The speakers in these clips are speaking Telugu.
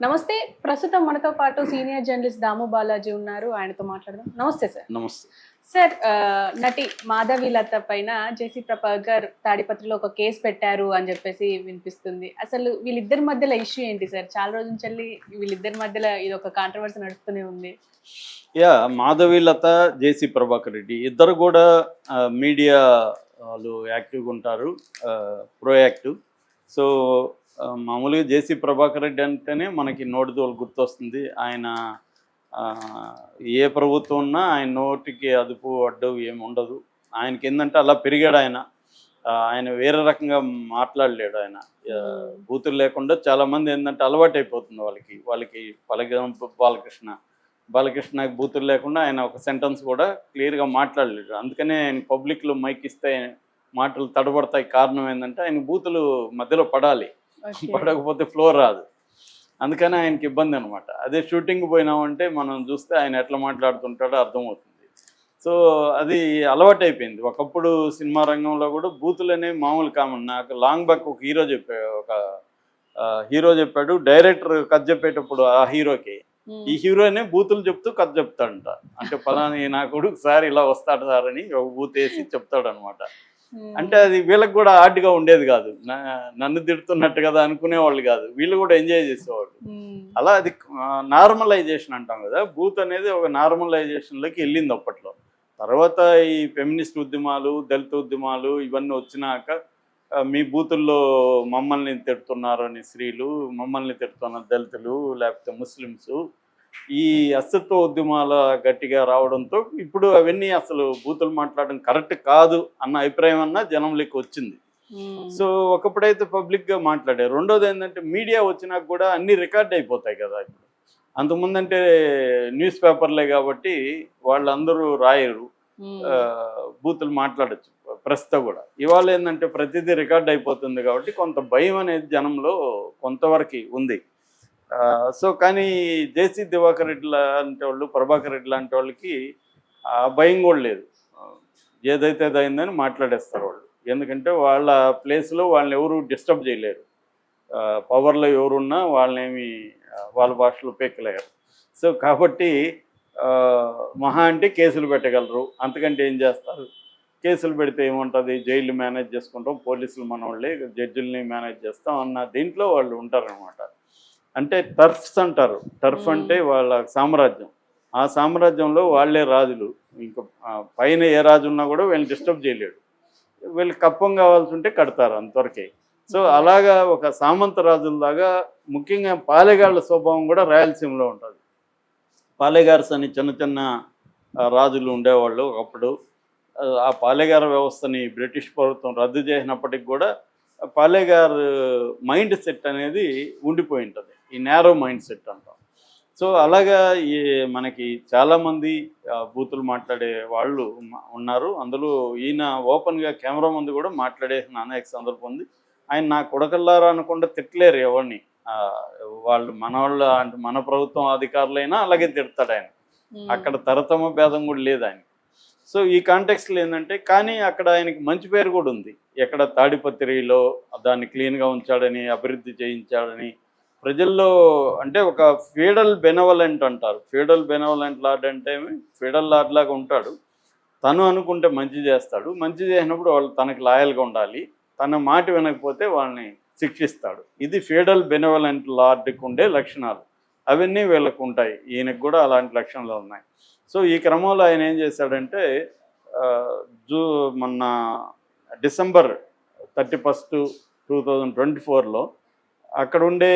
నమస్తే. ప్రస్తుతం మనతో పాటు సీనియర్ జర్నలిస్ట్ దాము బాలాజీ ఉన్నారు. ఆయనతో మాట్లాడదాం. నమస్తే సార్. నమస్తే. సార్ నటి మాధవీలత పైన జేసీ ప్రభాకర్ తాడిపత్రిలో ఒక కేసు పెట్టారు అని చెప్పేసి వినిపిస్తుంది. అసలు వీళ్ళిద్దరి మధ్యలో ఇష్యూ ఏంటి సార్? చాలా రోజుల నుంచి వీళ్ళిద్దరి మధ్యలో ఇది ఒక కాంట్రవర్సీ నడుస్తూనే ఉంది. మాధవీలత, జేసీ ప్రభాకర్ రెడ్డి ఇద్దరు కూడా మీడియా వాళ్ళు యాక్టివ్గా ఉంటారు, ప్రోయాక్టివ్. సో మామూలుగా జేసీ ప్రభాకర్ రెడ్డి అంటేనే మనకి నోటిదోలు గుర్తొస్తుంది. ఆయన ఏ ప్రభుత్వం ఉన్నా ఆయన నోటికి అదుపు అడ్డు ఏమి ఉండదు. ఆయనకి ఏంటంటే అలా పెరిగాడు ఆయన. ఆయన వేరే రకంగా మాట్లాడలేడు. ఆయన బూతులు లేకుండా చాలామంది ఏంటంటే అలవాటు అయిపోతుంది వాళ్ళకి బాలకృష్ణకి బూతులు లేకుండా ఆయన ఒక సెంటెన్స్ కూడా క్లియర్గా మాట్లాడలేడు. అందుకనే ఆయన పబ్లిక్లో మైక్ ఇస్తే మాటలు తడబడతాయి. కారణం ఏంటంటే ఆయన బూతులు మధ్యలో పడాలి, పడకపోతే ఫ్లో రాదు. అందుకని ఆయనకి ఇబ్బంది అనమాట. అదే షూటింగ్ పోయినామంటే మనం చూస్తే ఆయన ఎట్లా మాట్లాడుతుంటాడో అర్థమవుతుంది. సో అది అలవాటు అయిపోయింది. ఒకప్పుడు సినిమా రంగంలో కూడా బూతులు అనేవి మామూలు కామన్. నాకు లాంగ్ బ్యాక్ ఒక హీరో చెప్పాడు, డైరెక్టర్ కథ చెప్పేటప్పుడు ఆ హీరోకి ఈ హీరోనే బూతులు చెప్తూ కథ చెప్తాడంట. అంటే పలాని నా కొడుకు సార్ ఇలా వస్తాడు సార్ అని ఒక బూత్ వేసి చెప్తాడు అనమాట. అంటే అది వీళ్ళకి కూడా ఆర్ట్గా ఉండేది కాదు. నన్ను తిడుతున్నట్టు కదా అనుకునేవాళ్ళు కాదు, వీళ్ళు కూడా ఎంజాయ్ చేసేవాళ్ళు. అలా అది నార్మలైజేషన్ అంటాం కదా, బూత్ అనేది ఒక నార్మలైజేషన్లోకి వెళ్ళింది అప్పట్లో. తర్వాత ఈ ఫెమినిస్ట్ ఉద్యమాలు, దళిత ఉద్యమాలు ఇవన్నీ వచ్చినాక మీ బూతుల్లో మమ్మల్ని తిడుతున్నారు అని స్త్రీలు, మమ్మల్ని తిడుతున్న దళితులు లేకపోతే ముస్లిమ్స్, ఈ అస్తిత్వ ఉద్యమాల గట్టిగా రావడంతో ఇప్పుడు అవన్నీ అసలు బూతులు మాట్లాడడం కరెక్ట్ కాదు అన్న అభిప్రాయం అన్న జనంలోకి వచ్చింది. సో ఒకప్పుడైతే పబ్లిక్గా మాట్లాడారు. రెండోది ఏంటంటే మీడియా వచ్చినాక కూడా అన్నీ రికార్డ్ అయిపోతాయి కదా. ఇప్పుడు అంతకుముందంటే న్యూస్ పేపర్లే కాబట్టి వాళ్ళందరూ రాయరు, బూతులు మాట్లాడచ్చు ప్రెస్తో కూడా. ఇవాళ ఏంటంటే ప్రతిదీ రికార్డ్ అయిపోతుంది కాబట్టి కొంత భయం అనేది జనంలో కొంతవరకు ఉంది. సో కానీ జేసీ దివాకర్ రెడ్డి లాంటి వాళ్ళు, ప్రభాకర్ రెడ్డి లాంటి వాళ్ళకి ఆ భయం కూడా లేదు. ఏదైతే అయిందని మాట్లాడేస్తారు వాళ్ళు. ఎందుకంటే వాళ్ళ ప్లేస్లో వాళ్ళని ఎవరు డిస్టర్బ్ చేయలేరు. పవర్లో ఎవరున్నా వాళ్ళనేమి వాళ్ళ భాషలో పెక్కలేరు. సో కాబట్టి మహా అంటే కేసులు పెట్టగలరు, అంతకంటే ఏం చేస్తారు? కేసులు పెడితే ఏముంటుంది, జైలు మేనేజ్ చేసుకుంటాం, పోలీసులు మన వాళ్ళే, జడ్జిల్ని మేనేజ్ చేస్తాం అన్న దీంట్లో వాళ్ళు ఉంటారనమాట. అంటే టర్ఫ్స్ అంటారు. టర్ఫ్ అంటే వాళ్ళ సామ్రాజ్యం. ఆ సామ్రాజ్యంలో వాళ్ళే రాజులు. ఇంకా పైన ఏ రాజు ఉన్నా కూడా వీళ్ళని డిస్టర్బ్ చేయలేడు. వీళ్ళు కప్పం కావాల్సి ఉంటే కడతారు, అంతవరకే. సో అలాగా ఒక సామంత రాజుల్లాగా, ముఖ్యంగా పాలెగాళ్ళ స్వభావం కూడా రాయలసీమలో ఉంటుంది. పాలెగార్స్ అని చిన్న చిన్న రాజులు ఉండేవాళ్ళు ఒకప్పుడు. ఆ పాలెగార వ్యవస్థని బ్రిటిష్ ప్రభుత్వం రద్దు చేసినప్పటికి కూడా పాలెగారు మైండ్ సెట్ అనేది ఉండిపోయి ఉంటుంది, ఈ నేరో మైండ్ సెట్ అంటాం. సో అలాగా ఈ మనకి చాలామంది బూతులు మాట్లాడే వాళ్ళు ఉన్నారు. అందులో ఈయన ఓపెన్గా కెమెరా ముందు కూడా మాట్లాడేసిన అనేక సందర్భం ఉంది. ఆయన నా కొడకల్లారా అనకుండా తిట్టలేరు ఎవరిని. వాళ్ళు మనవాళ్ళు అంటే మన ప్రభుత్వం అధికారులైనా అలాగే తిడతాడు ఆయన. అక్కడ తరతమ భేదం కూడా లేదు ఆయన. సో ఈ కాంటెక్స్లో ఏంటంటే, కానీ అక్కడ ఆయనకి మంచి పేరు కూడా ఉంది. ఎక్కడ తాడిపత్రిలో దాన్ని క్లీన్గా ఉంచాడని, అభివృద్ధి చేయించాడని ప్రజల్లో. అంటే ఒక ఫీడల్ బెనవలెంట్ అంటారు. ఫీడల్ బెనవలెంట్ లార్డ్ అంటే ఫీడల్ లార్డ్ లాగా ఉంటాడు. తను అనుకుంటే మంచి చేస్తాడు, మంచి చేసినప్పుడు వాళ్ళు తనకు లాయల్గా ఉండాలి, తన మాట వినకపోతే వాళ్ళని శిక్షిస్తాడు. ఇది ఫీడల్ బెనవలెంట్ లార్డ్కి ఉండే లక్షణాలు. అవన్నీ వీళ్ళకు ఉంటాయి. ఈయనకు కూడా అలాంటి లక్షణాలు ఉన్నాయి. సో ఈ క్రమంలో ఆయన ఏం చేశాడంటే, మొన్న డిసెంబర్ 31, 2024లో అక్కడ ఉండే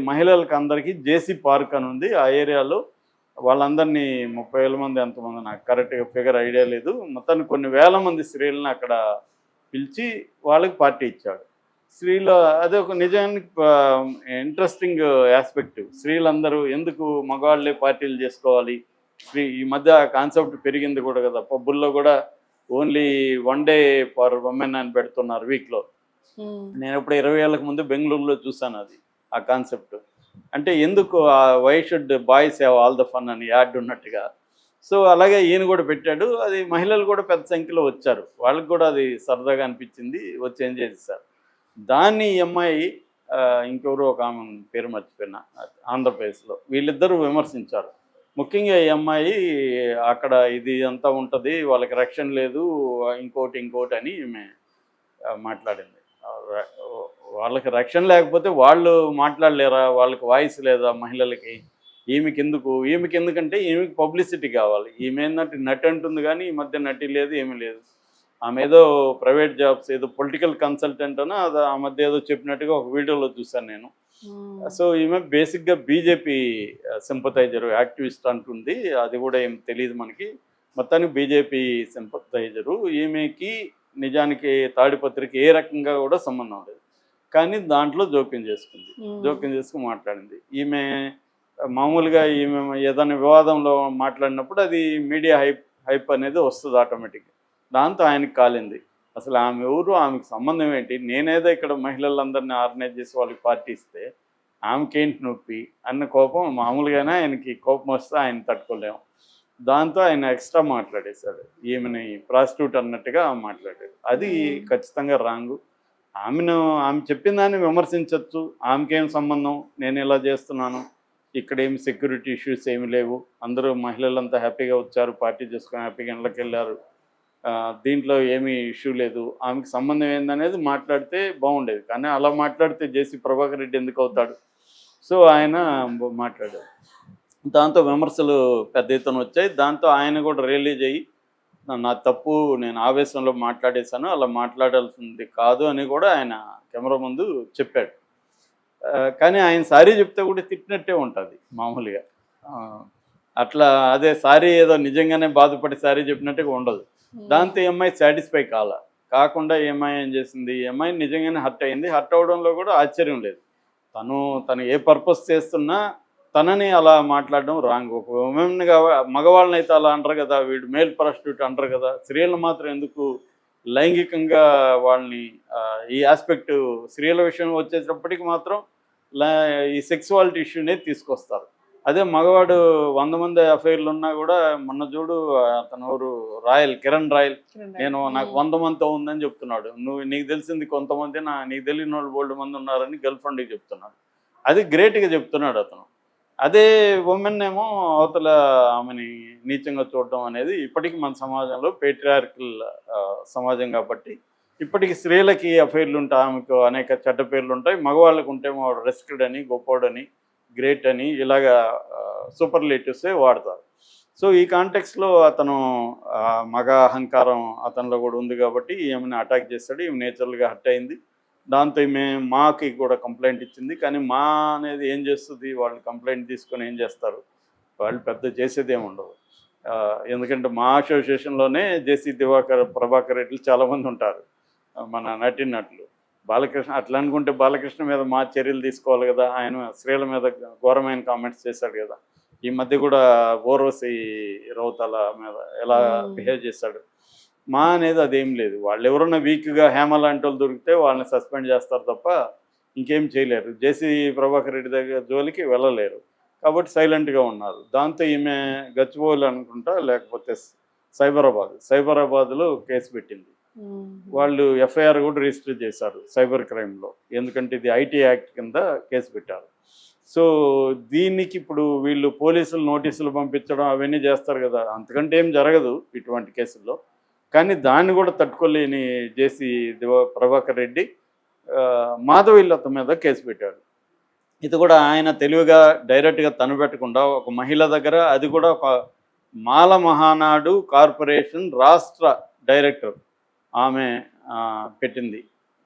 మహిళలకు అందరికీ జేసీ పార్క్ అని ఉంది ఆ ఏరియాలో. వాళ్ళందరినీ 30,000 మంది ఎంతమంది నాకు కరెక్ట్గా ఫిగర్ ఐడియా లేదు, మొత్తాన్ని కొన్ని వేల మంది స్త్రీలను అక్కడ పిలిచి వాళ్ళకి పార్టీ ఇచ్చాడు. స్త్రీలు అదే ఒక నిజానికి ఇంట్రెస్టింగ్ ఆస్పెక్ట్. స్త్రీలందరూ ఎందుకు మగవాళ్ళే పార్టీలు చేసుకోవాలి? ఈ మధ్య కాన్సెప్ట్ పెరిగింది కూడా కదా, పబ్బుల్లో కూడా ఓన్లీ 1 డే ఫర్ ఉమెన్ అని పెడుతున్నారు వీక్లో. నేను ఇప్పుడు 20 ఏళ్ళకు ముందు బెంగళూరులో చూసాను అది, ఆ కాన్సెప్ట్. అంటే ఎందుకు why should boys have all the fun అని యాడ్ ఉన్నట్టుగా. సో అలాగే ఈయన కూడా పెట్టాడు. అది మహిళలు కూడా పెద్ద సంఖ్యలో వచ్చారు, వాళ్ళకి కూడా అది సరదాగా అనిపించింది, వచ్చి ఎంజాయ్ చేశారు. దాన్ని ఈ అమ్మాయి ఇంకెవరు ఒక ఆమె పేరు మర్చిపోయినా, ఆంధ్రప్రదేశ్లో. వీళ్ళిద్దరూ విమర్శించారు. ముఖ్యంగా ఈ అమ్మాయి అక్కడ ఇది అంతా ఉంటుంది, వాళ్ళకి రక్షణ లేదు, ఇంకోటి అని ఈమె మాట్లాడింది. వాళ్ళకి రక్షణ లేకపోతే వాళ్ళు మాట్లాడలేరా? వాళ్ళకి వాయిస్ లేదా మహిళలకి? ఈమెకి ఎందుకంటే ఈమెకి పబ్లిసిటీ కావాలి. ఈమె ఏంటంటే నటి అంటుంది కానీ ఈ మధ్య నటి లేదు, ఏమీ లేదు. ఆమె ఏదో ప్రైవేట్ జాబ్స్, ఏదో పొలిటికల్ కన్సల్టెంట్ అని అది ఆ మధ్య ఏదో చెప్పినట్టుగా ఒక వీడియోలో చూశాను నేను. సో ఈమె బేసిక్గా బీజేపీ సింపథైజరు, యాక్టివిస్ట్ అంటుంది. అది కూడా ఏం తెలియదు మనకి. మొత్తానికి బీజేపీ సింపథైజరు. ఈమెకి నిజానికి తాడిపత్రికి ఏ రకంగా కూడా సంబంధం లేదు, కానీ దాంట్లో జోక్యం చేసుకుని మాట్లాడింది. ఈమె మామూలుగా ఈమె ఏదైనా వివాదంలో మాట్లాడినప్పుడు అది మీడియా హైప్ అనేది వస్తుంది ఆటోమేటిక్గా. దాంతో ఆయనకి కాలింది. అసలు ఆమె ఎవరు, ఆమెకు సంబంధం ఏంటి? నేనేదో ఇక్కడ మహిళలందరినీ ఆర్గనైజ్ చేసి వాళ్ళకి పార్టీ ఇస్తే ఆమెకేంటి నొప్పి అన్న కోపం మామూలుగానే ఆయనకి కోపం వస్తే ఆయన తట్టుకోలేము. దాంతో ఆయన ఎక్స్ట్రా మాట్లాడేశాడు. ఈమెని ప్రాస్టిట్యూట్ అన్నట్టుగా మాట్లాడాడు. అది ఖచ్చితంగా రాంగు. ఆమె చెప్పిన దాన్ని విమర్శించవచ్చు. ఆమెకేం సంబంధం, నేను ఇలా చేస్తున్నాను, ఇక్కడేమి సెక్యూరిటీ ఇష్యూస్ ఏమి లేవు, అందరూ మహిళలంతా హ్యాపీగా వచ్చారు, పార్టీ చేసుకొని హ్యాపీగా ఇళ్ళకి వెళ్ళారు, దీంట్లో ఏమీ ఇష్యూ లేదు, ఆమెకు సంబంధం ఏందనేది మాట్లాడితే బాగుండేది. కానీ అలా మాట్లాడితే జేసీ ప్రభాకర్ రెడ్డి ఎందుకు అవుతాడు? సో ఆయన మాట్లాడారు. దాంతో విమర్శలు పెద్ద ఎత్తున వచ్చాయి. దాంతో ఆయన కూడా రిలీజ్ అయ్యి నా తప్పు, నేను ఆవేశంలో మాట్లాడేశాను, అలా మాట్లాడాల్సింది కాదు అని కూడా ఆయన కెమెరా ముందు చెప్పాడు. కానీ ఆయన సారీ చెప్తే కూడా తిట్టినట్టే ఉంటుంది మామూలుగా. అట్లా అదే సారీ ఏదో నిజంగానే బాధపడి సారీ చెప్పినట్టుగా ఉండదు. దాంతో ఏమై సాటిస్ఫై కాకుండా ఏం చేసింది, ఏమై నిజంగానే హర్ట్ అయింది. హర్ట్ అవడంలో కూడా ఆశ్చర్యం లేదు. తను ఏ పర్పస్ చేస్తున్నా తనని అలా మాట్లాడడం రాంగ్. ఒక ఉమెన్గా మగవాళ్ళని అయితే అలా అంటారు కదా, వీడు మేల్ ప్రాస్టిట్యూట్ అంటారు కదా, స్త్రీలను మాత్రం ఎందుకు లైంగికంగా వాళ్ళని ఈ ఆస్పెక్ట్ స్త్రీల విషయం వచ్చేటప్పటికి మాత్రం ఈ సెక్సువాలిటీ ఇష్యూనే తీసుకొస్తారు. అదే మగవాడు 100 మంది అఫైర్లు ఉన్నా కూడా, మొన్న చూడు అతను ఎవరు, కిరణ్ రాయల్, నాకు 100 మందితో ఉందని చెప్తున్నాడు. నీకు తెలిసింది కొంతమంది, నీకు తెలియని వాళ్ళు బోల్డ్ మంది ఉన్నారని గర్ల్ ఫ్రెండ్కి చెప్తున్నాడు. అది గ్రేట్గా చెప్తున్నాడు అతను. అదే ఉమెన్ ఏమో అవతల ఆమెని నీచంగా చూడడం అనేది ఇప్పటికీ మన సమాజంలో పేట్రియార్కల్ సమాజం కాబట్టి ఇప్పటికి స్త్రీలకి అఫైర్లు ఉంటాయి, ఆమెకు అనేక చెడ్డ పేర్లు ఉంటాయి. మగవాళ్ళకు ఉంటేమో రెస్పెక్టెడ్ అని, గొప్పోడని, గ్రేట్ అని ఇలాగా సూపర్లేటివ్సే వాడతారు. సో ఈ కాంటెక్స్లో అతను మగ అహంకారం అతనిలో కూడా ఉంది కాబట్టి ఈమెను అటాక్ చేస్తాడు. ఈమె నేచురల్గా హర్ట్ అయింది. దాంతో ఈమె మాకి కూడా కంప్లైంట్ ఇచ్చింది. కానీ మా అనేది ఏం చేస్తుంది, వాళ్ళు కంప్లైంట్ తీసుకొని ఏం చేస్తారు, వాళ్ళు పెద్ద చేసేది ఏమి ఉండదు. ఎందుకంటే మా అసోసియేషన్లోనే జేసీ ప్రభాకర్ రెడ్డిలు చాలామంది ఉంటారు, మన నటులు. బాలకృష్ణ అట్లా అనుకుంటే బాలకృష్ణ మీద మా చర్యలు తీసుకోవాలి కదా, ఆయన స్త్రీల మీద ఘోరమైన కామెంట్స్ చేశాడు కదా. ఈ మధ్య కూడా ఓర్వశి రౌతాల మీద ఎలా బిహేవ్ చేశాడు. మా అనేది అదేం లేదు. వాళ్ళు ఎవరన్నా వీక్గా హేమ లాంటి వాళ్ళు దొరికితే వాళ్ళని సస్పెండ్ చేస్తారు తప్ప ఇంకేం చేయలేరు. జేసీ ప్రభాకర్ రెడ్డి దగ్గర జోలికి వెళ్ళలేరు కాబట్టి సైలెంట్గా ఉన్నారు. దాంతో ఈమె గచ్చిబౌలి అనుకుంటా, లేకపోతే సైబరాబాద్లో కేసు పెట్టింది. వాళ్ళు ఎఫ్ఐఆర్ కూడా రిజిస్టర్ చేశారు సైబర్ క్రైమ్లో. ఎందుకంటే ఇది ఐటీ యాక్ట్ కింద కేసు పెట్టారు. సో దీనికి ఇప్పుడు వీళ్ళు పోలీసులు నోటీసులు పంపించడం అవన్నీ చేస్తారు కదా, అంతకంటే ఏం జరగదు ఇటువంటి కేసుల్లో. కానీ దాన్ని కూడా తట్టుకోలేని జేసీ ప్రభాకర్ రెడ్డి మాధవీలత మీద కేసు పెట్టాడు. ఇది కూడా ఆయన తెలివిగా డైరెక్ట్గా తను పెట్టకుండా ఒక మహిళ దగ్గర, అది కూడా ఒక మాల మహానాడు కార్పొరేషన్ రాష్ట్ర డైరెక్టర్ ఆమె పెట్టింది.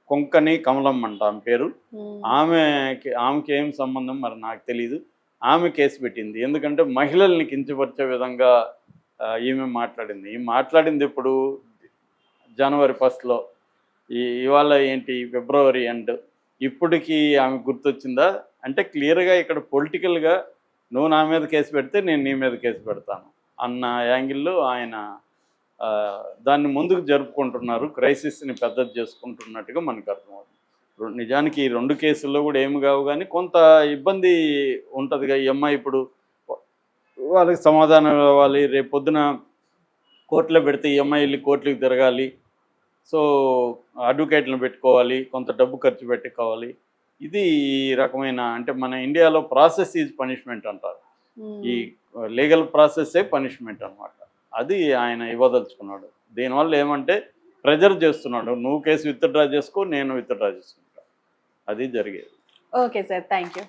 కొంకని కమలమ్మ అంట ఆమె పేరు. ఆమెకి ఏం సంబంధం మరి నాకు తెలీదు. ఆమె కేసు పెట్టింది. ఎందుకంటే మహిళల్ని కించపరిచే విధంగా ఈమె మాట్లాడింది ఇప్పుడు జనవరి 1 ఇవాళ ఏంటి ఫిబ్రవరి ఎండ్, ఇప్పటికీ ఆమె గుర్తొచ్చిందా అంటే క్లియర్గా ఇక్కడ పొలిటికల్గా నువ్వు నా మీద కేసు పెడితే నేను నీ మీద కేసు పెడతాను అన్న యాంగిల్లో ఆయన దాన్ని ముందుకు జరుపుకుంటున్నారు. క్రైసిస్ని పెద్దది చేసుకుంటున్నట్టుగా మనకు అర్థమవుతుంది. నిజానికి ఈ 2 కేసుల్లో కూడా ఏమి కావు, కానీ కొంత ఇబ్బంది ఉంటుందిగా. ఈ అమ్మాయి ఇప్పుడు వాళ్ళకి సమాధానం ఇవ్వాలి, రేపు పొద్దున కోర్టులో పెడితే ఈ అమ్మాయి వెళ్ళి కోర్టులకు తిరగాలి, సో అడ్వకేట్లను పెట్టుకోవాలి, కొంత డబ్బు ఖర్చు పెట్టుకోవాలి. ఇది ఈ రకమైన అంటే మన ఇండియాలో ప్రాసెస్ ఈజ్ పనిష్మెంట్ అంటారు. ఈ లీగల్ ప్రాసెస్సే పనిష్మెంట్ అన్నమాట. అది ఆయన ఇవ్వదలుచుకున్నాడు. దీనివల్ల ఏమంటే ప్రెజర్ చేస్తున్నాడు, నువ్వు కేసు విత్డ్రా చేసుకో, నేను విత్డ్రా చేసుకుంటా, అది జరిగేది. Okay sir, thank you.